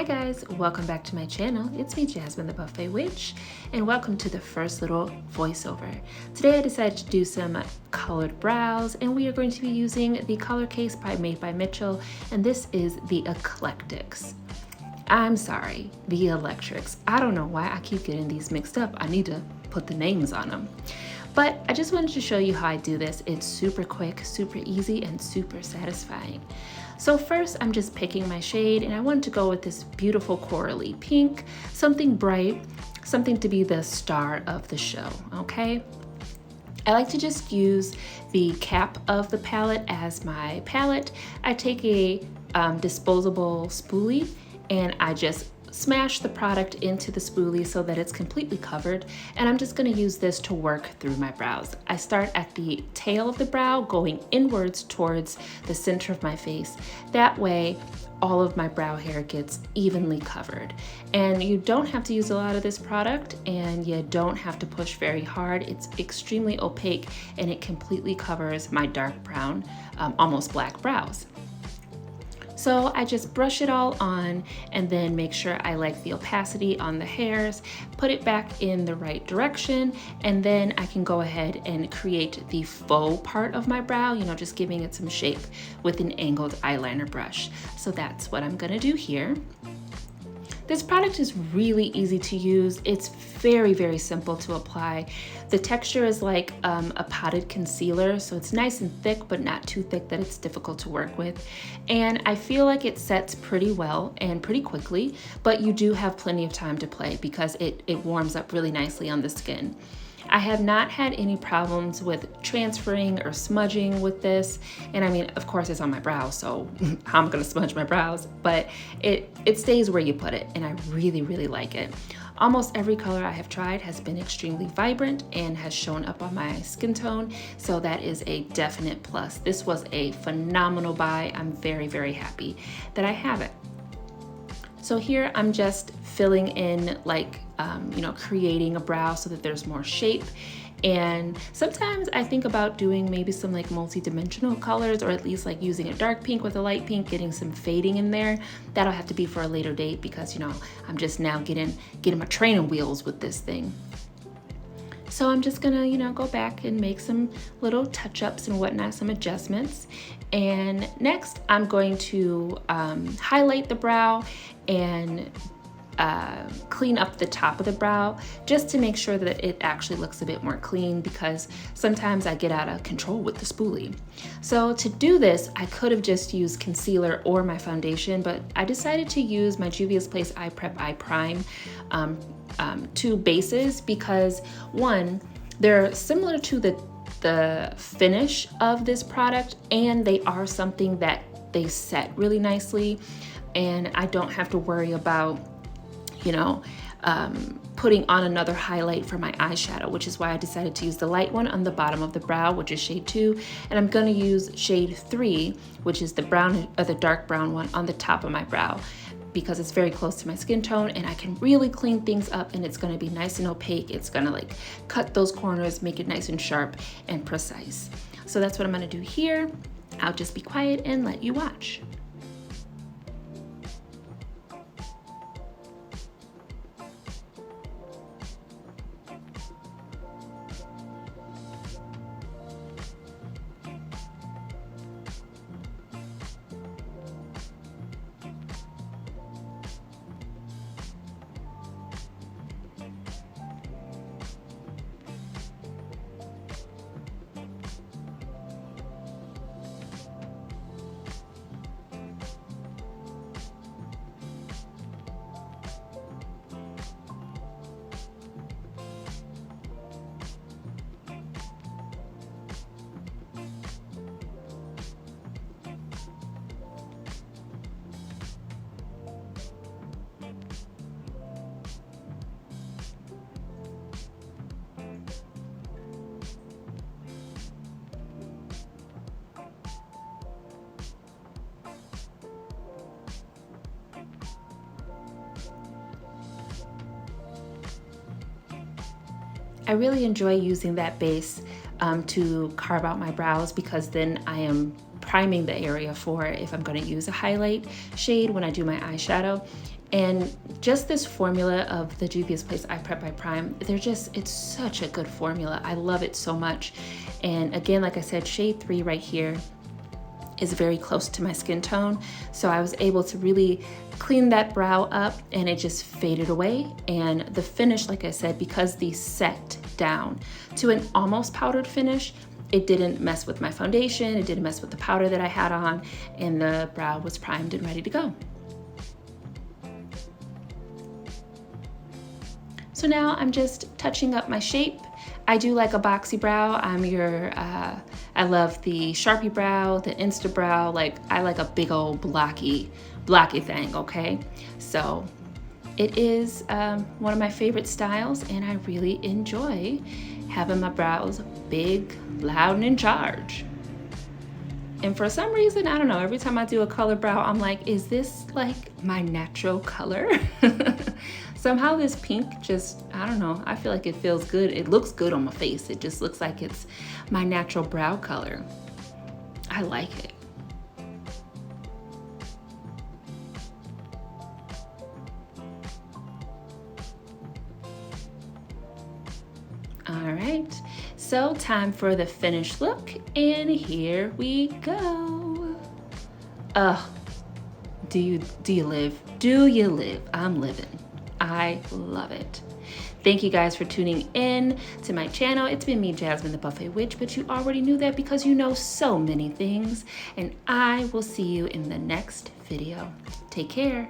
Hi guys, welcome back to my channel. It's me, Jasmine the Buffet Witch, and welcome to the first little voiceover. Today I decided to do some colored brows, and we are going to be using the color case made by Mitchell, and this is the Eclectics. I'm sorry, the Electrics. I don't know why I keep getting these mixed up. I need to put the names on them. But I just wanted to show you how I do this. It's super quick, super easy, and super satisfying. So first, I'm just picking my shade, and I wanted to go with this beautiful corally pink, something bright, something to be the star of the show, okay? I like to just use the cap of the palette as my palette. I take a disposable spoolie, and I just smash the product into the spoolie so that it's completely covered, and I'm just going to use this to work through my brows. I start at the tail of the brow going inwards towards the center of my face. That way all of my brow hair gets evenly covered, and you don't have to use a lot of this product, and you don't have to push very hard. It's extremely opaque, and it completely covers my dark brown, almost black brows. So I just brush it all on and then make sure I like the opacity on the hairs, put it back in the right direction, and then I can go ahead and create the faux part of my brow, just giving it some shape with an angled eyeliner brush. So that's what I'm gonna do here. This product is really easy to use. It's very, very simple to apply. The texture is like a potted concealer, so it's nice and thick, but not too thick that it's difficult to work with. And I feel like it sets pretty well and pretty quickly, but you do have plenty of time to play because it warms up really nicely on the skin. I have not had any problems with transferring or smudging with this. And I mean, of course it's on my brows, so how am I gonna smudge my brows? But it stays where you put it, and I really, really like it. Almost every color I have tried has been extremely vibrant and has shown up on my skin tone, so that is a definite plus. This was a phenomenal buy. I'm very, very happy that I have it. So here I'm just filling in creating a brow so that there's more shape. And sometimes I think about doing maybe some like multi-dimensional colors, or at least like using a dark pink with a light pink, getting some fading in there. That'll have to be for a later date because I'm just now getting my training wheels with this thing. So I'm just gonna, go back and make some little touch-ups and whatnot, some adjustments. And next I'm going to highlight the brow and clean up the top of the brow just to make sure that it actually looks a bit more clean, because sometimes I get out of control with the spoolie. So to do this, I could have just used concealer or my foundation, but I decided to use my Juvia's Place Eye Prep Eye Prime two bases because one, they're similar to the finish of this product, and they are something that they set really nicely, and I don't have to worry about putting on another highlight for my eyeshadow, which is why I decided to use the light one on the bottom of the brow, which is shade 2, and I'm going to use shade 3, which is the dark brown one, on the top of my brow, because it's very close to my skin tone, and I can really clean things up, and it's going to be nice and opaque. It's going to cut those corners, make it nice and sharp and precise. So that's what I'm going to do here. I'll just be quiet and let you watch. I really enjoy using that base to carve out my brows, because then I am priming the area for if I'm going to use a highlight shade when I do my eyeshadow. And just this formula of the Juvia's Place I Prep by Prime, it's such a good formula. I love it so much. And again, like I said, shade 3 right here is very close to my skin tone. So I was able to really clean that brow up and it just faded away. And the finish, like I said, because these set down to an almost powdered finish, it didn't mess with my foundation, it didn't mess with the powder that I had on, and the brow was primed and ready to go. So now I'm just touching up my shape. I do like a boxy brow. I love the Sharpie brow, the Insta brow. Like, I like a big old blocky thing, okay? So it is one of my favorite styles, and I really enjoy having my brows big, loud, and in charge. And for some reason, I don't know, every time I do a color brow, I'm like, is this like my natural color? Somehow this pink just, I don't know, I feel like it feels good. It looks good on my face. It just looks like it's my natural brow color. I like it. All right, so time for the finished look, and here we go. Do you live? Do you live? I'm living. I love it. Thank you guys for tuning in to my channel. It's been me, Jasmine the Buffet Witch, but you already knew that because you know so many things, and I will see you in the next video. Take care.